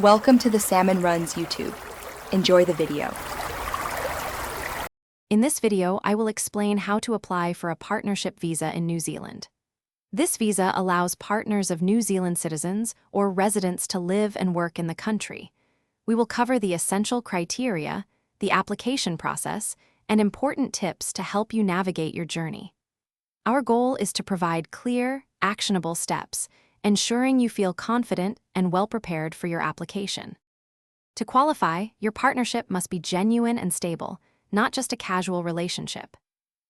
Welcome to the Salmon Runs YouTube. Enjoy the video. In this video, I will explain how to apply for a partnership visa in New Zealand. This visa allows partners of New Zealand citizens or residents to live and work in the country. We will cover the essential criteria, the application process, and important tips to help you navigate your journey. Our goal is to provide clear, actionable steps, ensuring you feel confident and well-prepared for your application. To qualify, your partnership must be genuine and stable, not just a casual relationship.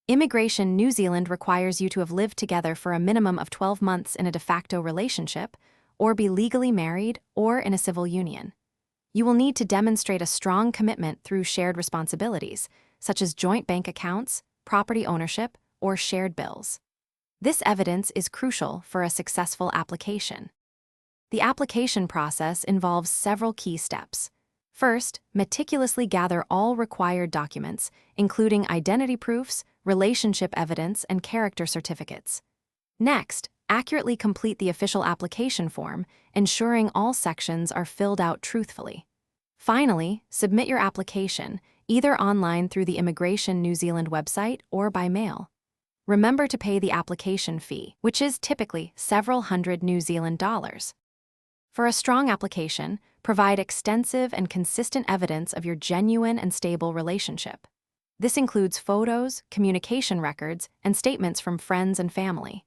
Immigration New Zealand requires you to have lived together for a minimum of 12 months in a de facto relationship, or be legally married or in a civil union. You will need to demonstrate a strong commitment through shared responsibilities, such as joint bank accounts, property ownership, or shared bills. This evidence is crucial for a successful application. The application process involves several key steps. First, meticulously gather all required documents, including identity proofs, relationship evidence, and character certificates. Next, accurately complete the official application form, ensuring all sections are filled out truthfully. Finally, submit your application, either online through the Immigration New Zealand website or by mail. Remember to pay the application fee, which is typically several hundred New Zealand dollars. For a strong application, provide extensive and consistent evidence of your genuine and stable relationship. This includes photos, communication records, and statements from friends and family.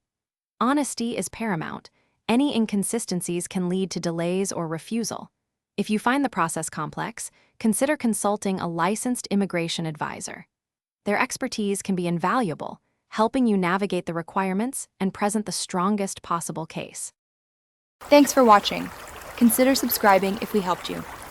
Honesty is paramount. Any inconsistencies can lead to delays or refusal. If you find the process complex, consider consulting a licensed immigration advisor. Their expertise can be invaluable, helping you navigate the requirements and present the strongest possible case. Thanks for watching. Consider subscribing if we helped you.